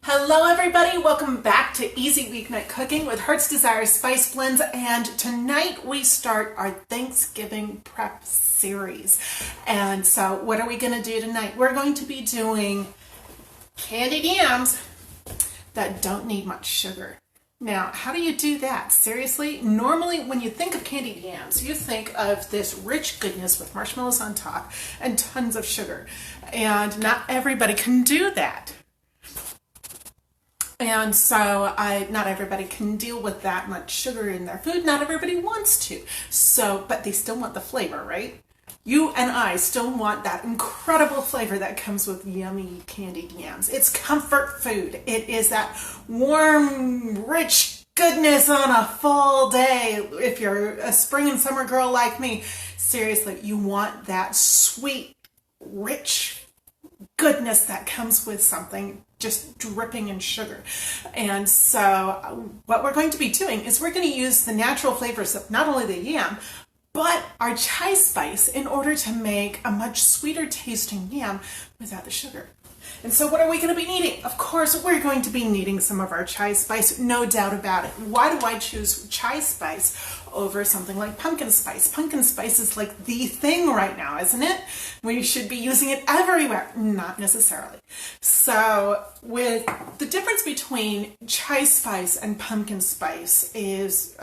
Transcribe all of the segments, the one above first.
Hello everybody, welcome back to Easy Weeknight Cooking with Heart's Desire Spice Blends, and tonight we start our Thanksgiving prep series. And so what are we going to do tonight? We're going to be doing candied yams that don't need much sugar. Now, how do you do that? Seriously, normally when you think of candied yams, you think of this rich goodness with marshmallows on top and tons of sugar. And not everybody can do that. And so not everybody can deal with that much sugar in their food. Not everybody wants to. So, but they still want the flavor, right? You and I still want that incredible flavor that comes with yummy candied yams. It's comfort food. It is that warm, rich goodness on a fall day. If you're a spring and summer girl like me, seriously, you want that sweet, rich goodness that comes with something just dripping in sugar. And so what we're going to be doing is we're going to use the natural flavors of not only the yam, but our chai spice in order to make a much sweeter tasting yam without the sugar. And so what are we going to be needing? Of course, we're going to be needing some of our chai spice, no doubt about it. Why do I choose chai spice over something like pumpkin spice? Pumpkin spice is like the thing right now, isn't it? We should be using it everywhere. Not necessarily. So with the difference between chai spice and pumpkin spice is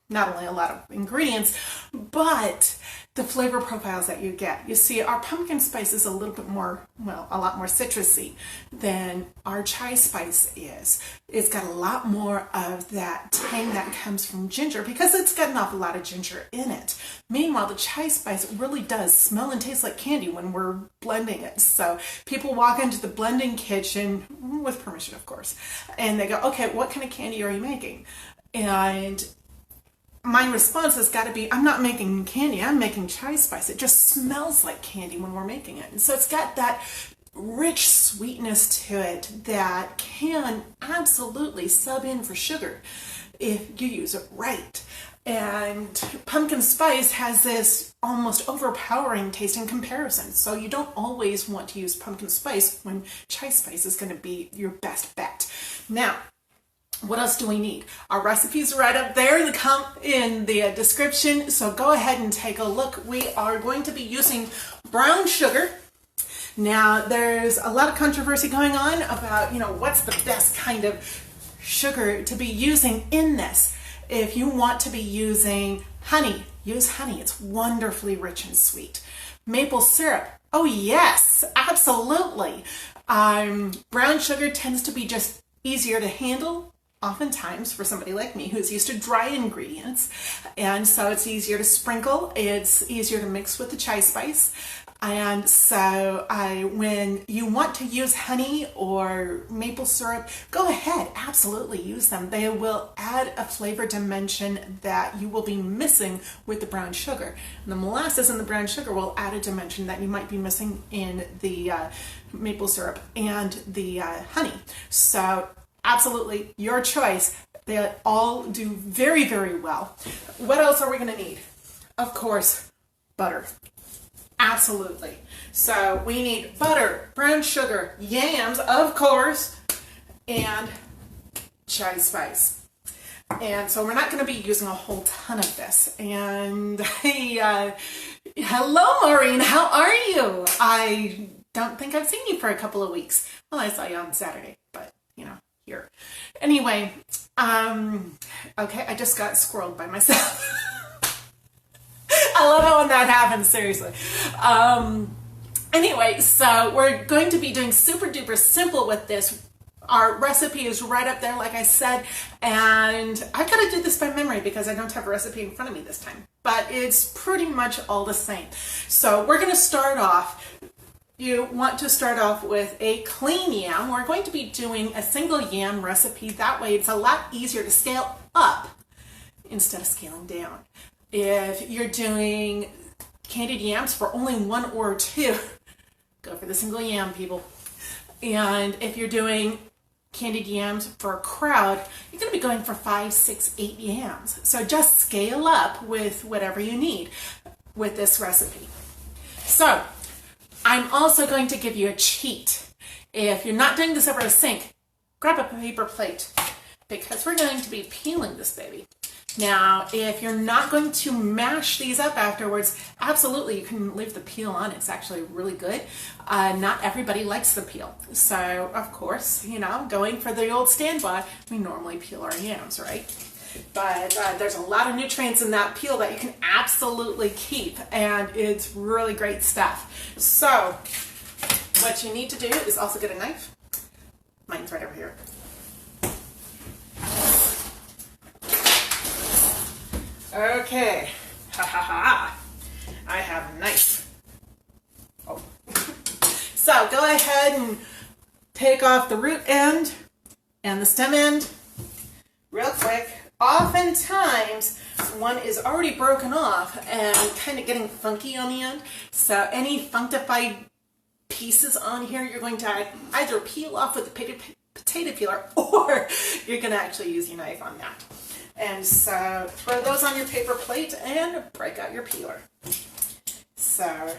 not only a lot of ingredients, but the flavor profiles that you get. You see, our pumpkin spice is a little bit more, well, a lot more citrusy than our chai spice is. It's got a lot more of that tang that comes from ginger because it's got an awful lot of ginger in it. Meanwhile, the chai spice really does smell and taste like candy when we're blending it. So people walk into the blending kitchen, with permission of course, and they go, okay, what kind of candy are you making? And my response has got to be, I'm not making candy, I'm making chai spice. It just smells like candy when we're making it. And so it's got that rich sweetness to it that can absolutely sub in for sugar if you use it right. And pumpkin spice has this almost overpowering taste in comparison. So you don't always want to use pumpkin spice when chai spice is going to be your best bet. Now, what else do we need? Our recipe's right up there in the description, so go ahead and take a look. We are going to be using brown sugar. Now, there's a lot of controversy going on about, what's the best kind of sugar to be using in this. If you want to be using honey, use honey. It's wonderfully rich and sweet. Maple syrup. Oh yes, absolutely. Brown sugar tends to be just easier to handle oftentimes for somebody like me who's used to dry ingredients, and so it's easier to sprinkle, it's easier to mix with the chai spice. And so when you want to use honey or maple syrup, go ahead, absolutely use them. They will add a flavor dimension that you will be missing with the brown sugar. And the molasses and the brown sugar will add a dimension that you might be missing in the maple syrup and the honey. So absolutely, your choice. They all do very, very well. What else are we going to need? Of course, butter. Absolutely. So we need butter, brown sugar, yams, of course, and chai spice. And so we're not going to be using a whole ton of this. And hello, Maureen. How are you? I don't think I've seen you for a couple of weeks. Well, I saw you on Saturday, but here. Anyway, okay, I just got squirreled by myself. I love it when that happens, seriously. Anyway, so we're going to be doing super duper simple with this. Our recipe is right up there, like I said, and I've got to do this by memory because I don't have a recipe in front of me this time, but it's pretty much all the same. So we're going to start off. You want to start off with a clean yam. We're going to be doing a single yam recipe. That way it's a lot easier to scale up instead of scaling down. If you're doing candied yams for only one or two, go for the single yam, people. And if you're doing candied yams for a crowd, you're going to be going for 5, 6, 8 yams. So just scale up with whatever you need with this recipe. So I'm also going to give you a cheat. If you're not doing this over a sink, grab a paper plate because we're going to be peeling this baby. Now, if you're not going to mash these up afterwards, absolutely, you can leave the peel on. It's actually really good. Not everybody likes the peel. So, of course, you know, going for the old standby, we normally peel our yams, right? But there's a lot of nutrients in that peel that you can absolutely keep, and it's really great stuff. So, what you need to do is also get a knife. Mine's right over here. Okay, ha ha ha, I have a knife. Oh. So go ahead and take off the root end and the stem end real quick. Oftentimes, one is already broken off and kind of getting funky on the end. So any funkified pieces on here, you're going to either peel off with the potato peeler, or you're going to actually use your knife on that. And so throw those on your paper plate and break out your peeler. So,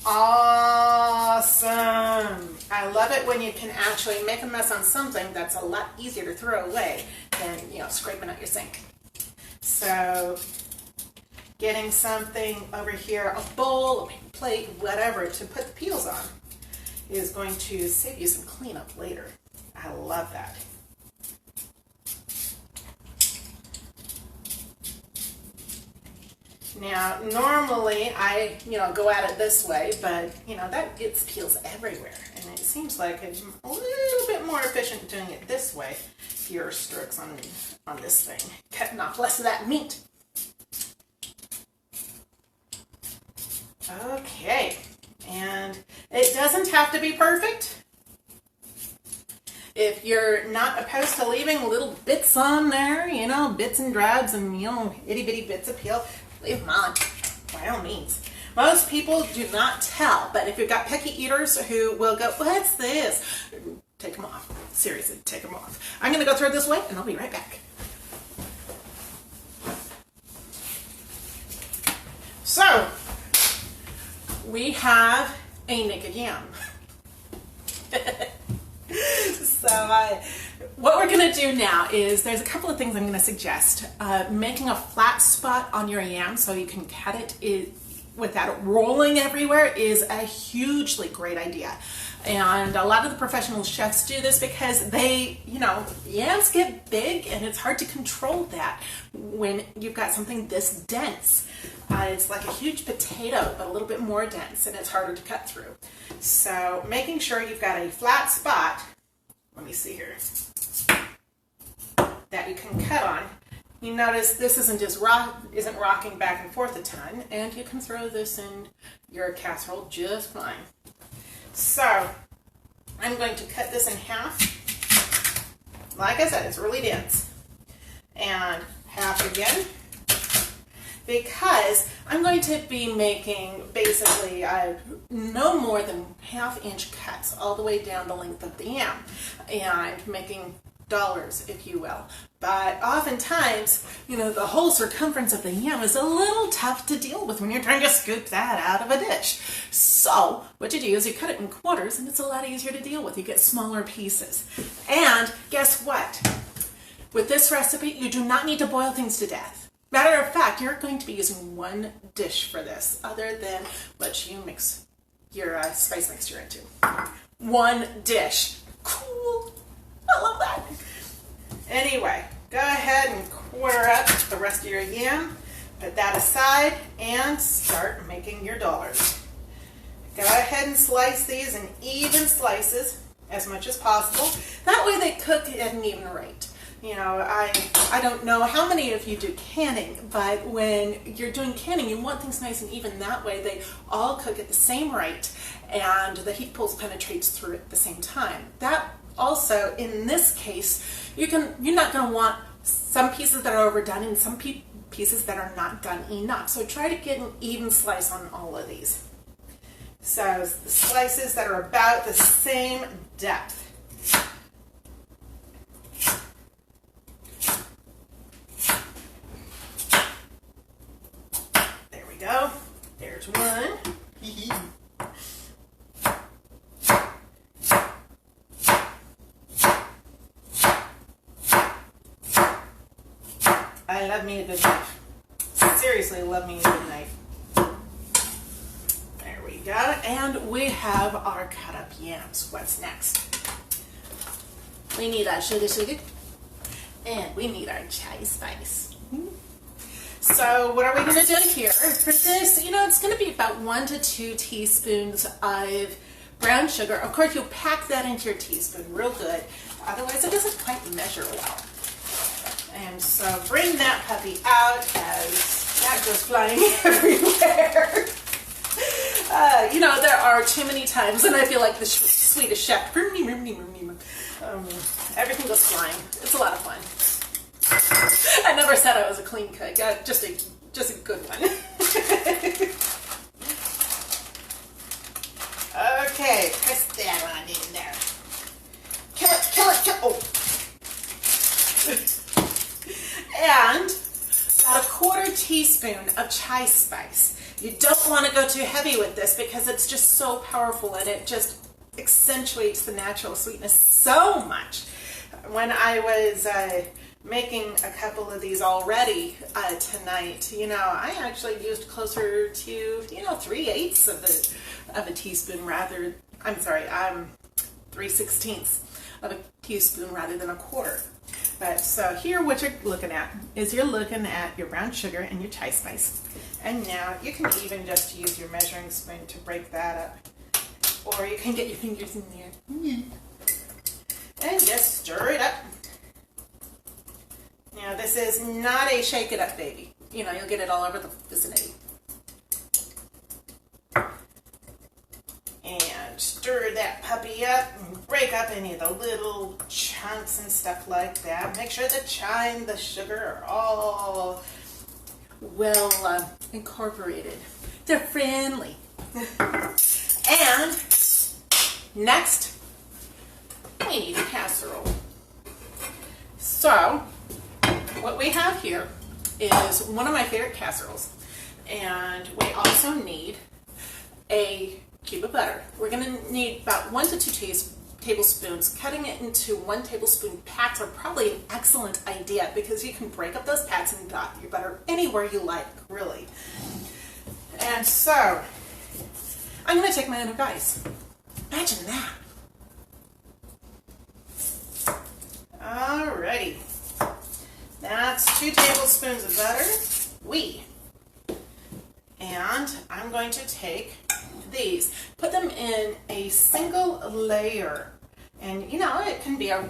awesome. I love it when you can actually make a mess on something that's a lot easier to throw away than, you know, scraping out your sink. So, getting something over here, a bowl, a plate, whatever, to put the peels on is going to save you some cleanup later. I love that. Now, normally I, go at it this way, but, that gets peels everywhere. And it seems like it's a little bit more efficient doing it this way. Fewer strokes on this thing. Cutting off less of that meat. Okay. And it doesn't have to be perfect. If you're not opposed to leaving little bits on there, bits and drabs and, itty bitty bits of peel, leave them on, by all means. Most people do not tell, but if you've got picky eaters who will go, what's this? Take them off. Seriously, take them off. I'm going to go through this way, and I'll be right back. So, we have a naked yam. What we're going to do now is there's a couple of things I'm going to suggest. Making a flat spot on your yam so you can cut it without it rolling everywhere is a hugely great idea. And a lot of the professional chefs do this because they, yams get big and it's hard to control that when you've got something this dense. It's like a huge potato, but a little bit more dense, and it's harder to cut through. So making sure you've got a flat spot, let me see here, that you can cut on. You notice this isn't rocking back and forth a ton, and you can throw this in your casserole just fine. So I'm going to cut this in half. Like I said, it's really dense. And half again, because I'm going to be making basically no more than ½ inch cuts all the way down the length of the yam, and making dollars, if you will. But oftentimes, the whole circumference of the yam is a little tough to deal with when you're trying to scoop that out of a dish. So what you do is you cut it in quarters, and it's a lot easier to deal with. You get smaller pieces. And guess what? With this recipe, you do not need to boil things to death. Matter of fact, you're going to be using one dish for this, other than what you mix your spice mixture into. One dish. Cool. I love that. Anyway, go ahead and quarter up the rest of your yam. Put that aside and start making your dollars. Go ahead and slice these in even slices as much as possible. That way they cook at an even rate. I don't know how many of you do canning, but when you're doing canning, you want things nice and even. That way they all cook at the same rate and the heat pulse penetrates through at the same time. That also, in this case, you're not going to want some pieces that are overdone and some pieces that are not done enough. So try to get an even slice on all of these. So the slices that are about the same depth. There we go. There's one. I love me a good knife. Seriously, love me a good knife. There we go. And we have our cut up yams. What's next? We need our sugar, and we need our chai spice. So what are we going to do here? For this, it's going to be about 1 to 2 teaspoons of brown sugar. Of course, you'll pack that into your teaspoon real good. Otherwise, it doesn't quite measure well. And so bring that puppy out as that goes flying everywhere. There are too many times, and I feel like the Swedish chef. Everything goes flying. It's a lot of fun. I never said I was a clean cook. Just a good one. Okay, press that on in there. Kill it. Oh. And about 1/4 teaspoon of chai spice. You don't want to go too heavy with this because it's just so powerful and it just accentuates the natural sweetness so much. When I was making a couple of these already tonight, I actually used closer to 3/8 of a teaspoon rather. I'm sorry, 3/16 of a teaspoon rather than 1/4. But so here, what you're looking at is your brown sugar and your chai spice, and now you can even just use your measuring spoon to break that up, or you can get your fingers in there and just stir it up. Now, this is not a shake it up baby. You'll get it all over the vicinity. And stir that puppy up and break up any of the little chunks and stuff like that. Make sure the chai and the sugar are all well incorporated. They're friendly. And next, we need a casserole. So, what we have here is one of my favorite casseroles, and we also need a cube of butter. We're going to need about 1 to 2 tablespoons. Cutting it into 1 tablespoon pats are probably an excellent idea because you can break up those pats and dot your butter anywhere you like, really. And so, I'm going to take my own advice. Imagine that. Alrighty. That's 2 tablespoons of butter. And I'm going to take these, put them in a single layer. And it can be a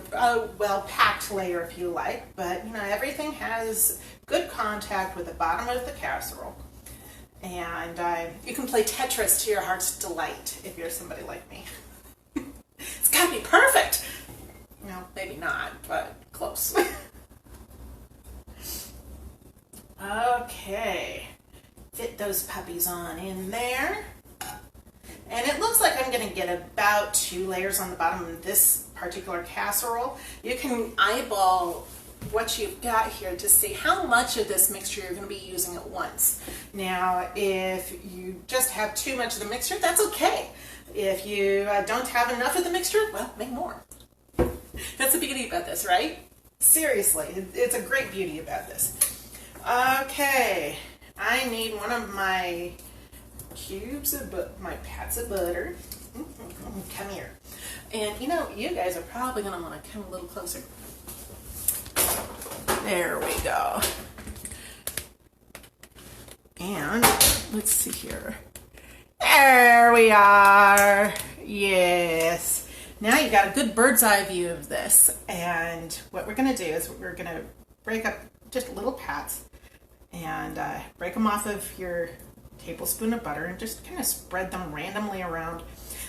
well-packed layer if you like, but everything has good contact with the bottom of the casserole. And you can play Tetris to your heart's delight if you're somebody like me. It's gotta be perfect! No, maybe not, but close. Okay, fit those puppies on in there. And it looks like I'm going to get about 2 layers on the bottom of this particular casserole. You can eyeball what you've got here to see how much of this mixture you're going to be using at once. Now, if you just have too much of the mixture, that's okay. If you don't have enough of the mixture, well, make more. That's the beauty about this, right? Seriously, it's a great beauty about this. Okay, I need one of my cubes of my pats of butter. Come here. And you guys are probably going to want to come a little closer. There we go. And let's see here. There we are. Yes. Now you got a good bird's eye view of this. And what we're going to do is we're going to break up just little pats and break them off of your tablespoon of butter and just kind of spread them randomly around.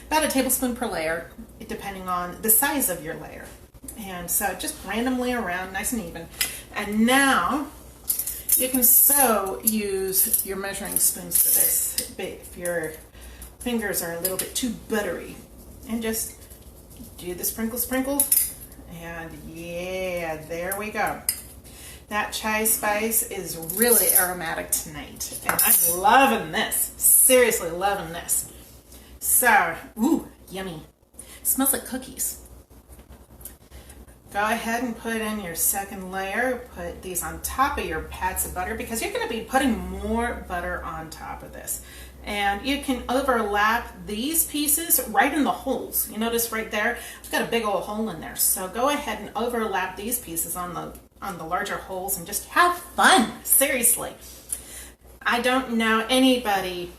About a tablespoon per layer, depending on the size of your layer. And so just randomly around, nice and even. And now you can use your measuring spoons for this if your fingers are a little bit too buttery. And just do the sprinkle. And yeah, there we go. That chai spice is really aromatic tonight. And I'm loving this. Seriously loving this. So, ooh, yummy. Smells like cookies. Go ahead and put in your second layer. Put these on top of your pats of butter because you're going to be putting more butter on top of this. And you can overlap these pieces right in the holes. You notice right there, I've got a big old hole in there. So go ahead and overlap these pieces on the larger holes and just have fun. Seriously. I don't know anybody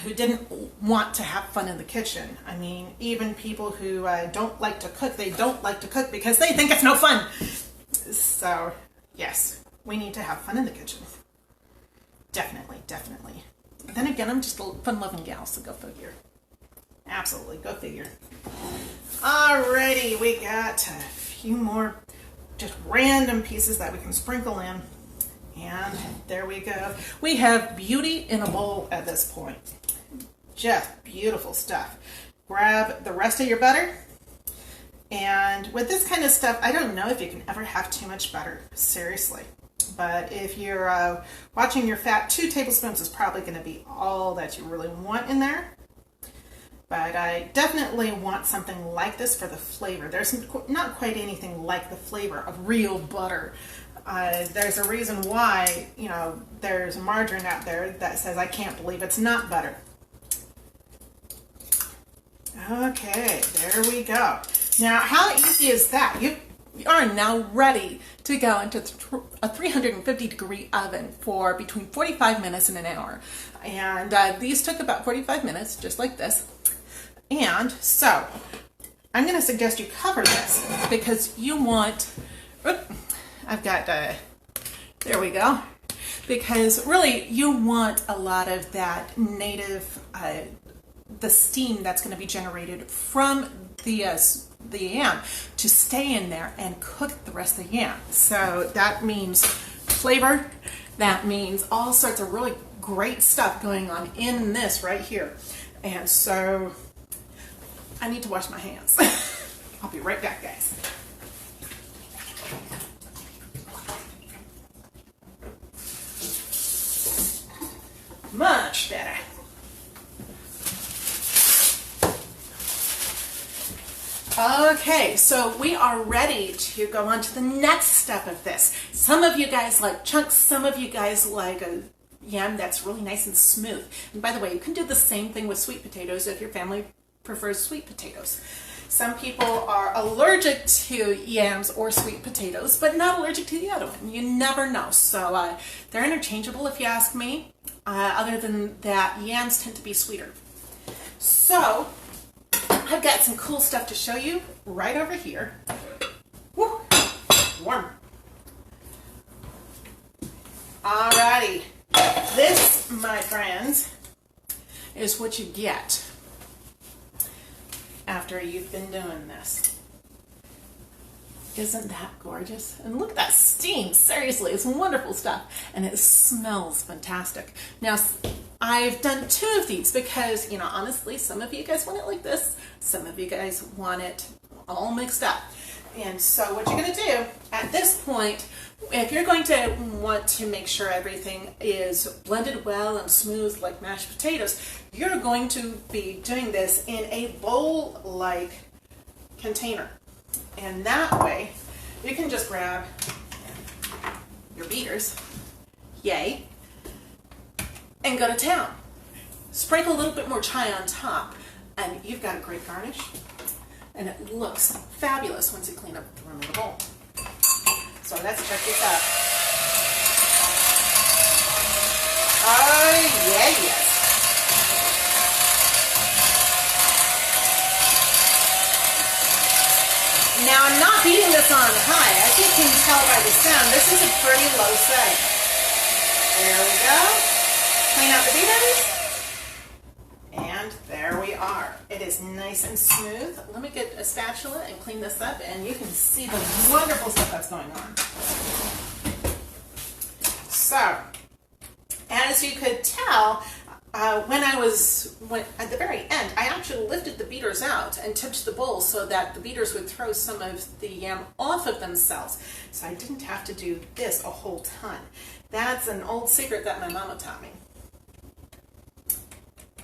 who didn't want to have fun in the kitchen. I mean, even people who don't like to cook, they don't like to cook because they think it's no fun. So, yes, we need to have fun in the kitchen. Definitely, definitely. Then again, I'm just a fun-loving gal, so go figure. Absolutely, go figure. Alrighty, we got a few more just random pieces that we can sprinkle in. And there we go. We have beauty in a bowl at this point. Just beautiful stuff. Grab the rest of your butter. And with this kind of stuff, I don't know if you can ever have too much butter, seriously. But if you're watching your fat, 2 tablespoons is probably going to be all that you really want in there. But I definitely want something like this for the flavor. There's not quite anything like the flavor of real butter. There's a reason why, you know, there's margarine out there that says, I can't believe it's not butter. Okay, there we go. Now, how easy is that? You are now ready to go into a 350-degree oven for between 45 minutes and an hour. And these took about 45 minutes, just like this. And so, I'm going to suggest you cover this because you want... I've got, there we go, because really you want a lot of that native, the steam that's going to be generated from the yam to stay in there and cook the rest of the yam. So that means flavor, that means all sorts of really great stuff going on in this right here. And so I need to wash my hands. I'll be right back, guys. Much better. Okay, so we are ready to go on to the next step of this. Some of you guys like chunks, some of you guys like a yam that's really nice and smooth. And by the way, you can do the same thing with sweet potatoes if your family prefers sweet potatoes. Some people are allergic to yams or sweet potatoes, but not allergic to the other one. You never know. So they're interchangeable if you ask me. Other than that, yams tend to be sweeter. So I've got some cool stuff to show you right over here. Woo, warm. Alrighty. This, my friends, is what you get after you've been doing this. Isn't that gorgeous? And look at that steam. Seriously, it's wonderful stuff. And it smells fantastic. Now, I've done 2 of these because, you know, honestly, some of you guys want it like this. Some of you guys want it all mixed up. And so what you're going to do at this point, if you're going to want to make sure everything is blended well and smooth like mashed potatoes, you're going to be doing this in a bowl-like container. And that way, you can just grab your beaters, yay, and go to town. Sprinkle a little bit more chai on top, and you've got a great garnish. And it looks fabulous once you clean up the rim of the bowl. So let's check this out. Oh, yeah, yes. Now, I'm not beating this on high. As you can tell by the sound, this is a pretty low setting. There we go. Clean out the beaters. And there we are. It is nice and smooth. Let me get a spatula and clean this up, and you can see the wonderful stuff that's going on. So, as you could tell, when at the very end, I actually lifted the beaters out and tipped the bowl so that the beaters would throw some of the yam off of themselves. So I didn't have to do this a whole ton. That's an old secret that my mama taught me.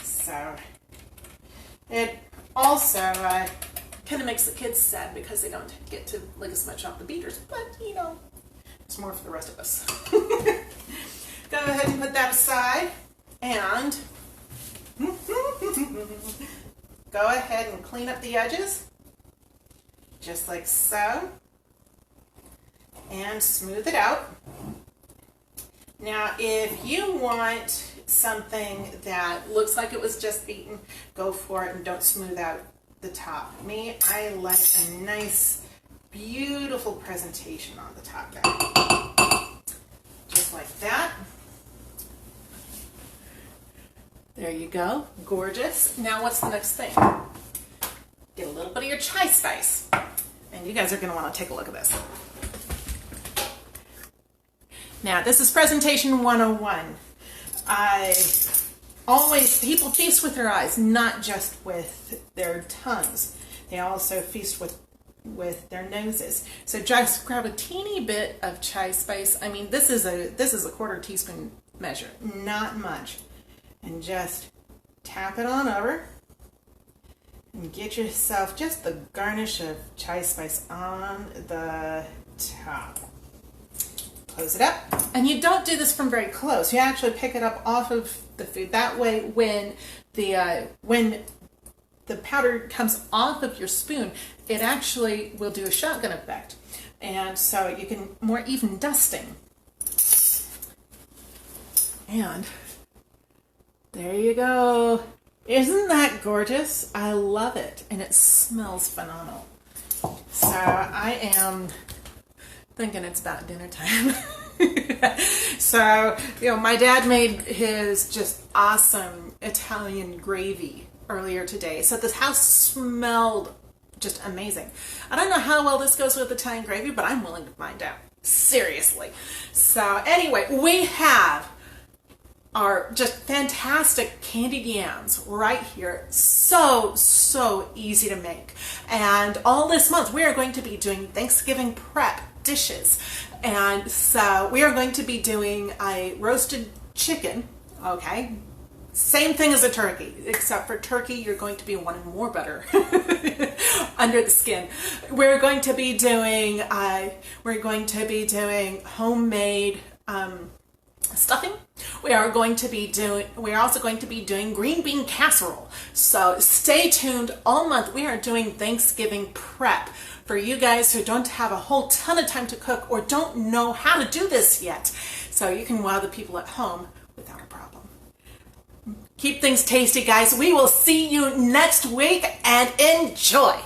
So it also Kind of makes the kids sad because they don't get to lick as much off the beaters, but you know, it's more for the rest of us. Go ahead and put that aside, and go ahead and clean up the edges, just like so, and smooth it out. Now, if you want something that looks like it was just beaten, go for it and don't smooth out the top. Me, I like a nice, beautiful presentation on the top there. Just like that. There you go. Gorgeous. Now what's the next thing? Get a little bit of your chai spice. And you guys are going to want to take a look at this. Now, this is presentation 101. People feast with their eyes, not just with their tongues. They also feast with their noses. So just grab a teeny bit of chai spice. I mean, this is a quarter teaspoon measure, not much. And just tap it on over and get yourself just the garnish of chai spice on the top. Close it up. And you don't do this from very close. You actually pick it up off of the food. That way when the powder comes off of your spoon, it actually will do a shotgun effect. And so you can more even dusting. And there you go. Isn't that gorgeous? I love it. And it smells phenomenal. So I am thinking it's about dinner time. So, my dad made his just awesome Italian gravy earlier today. So this house smelled just amazing. I don't know how well this goes with Italian gravy, but I'm willing to find out. Seriously. So anyway, we have our just fantastic candied yams right here. So easy to make. And all this month we are going to be doing Thanksgiving prep dishes. And so we are going to be doing a roasted chicken, okay? Same thing as a turkey, except for turkey you're going to be wanting more butter under the skin. We're going to be doing homemade stuffing. We are also going to be doing green bean casserole. So stay tuned all month. We are doing Thanksgiving prep for you guys who don't have a whole ton of time to cook or don't know how to do this yet. So you can wow the people at home without a problem. Keep things tasty, guys. We will see you next week and enjoy.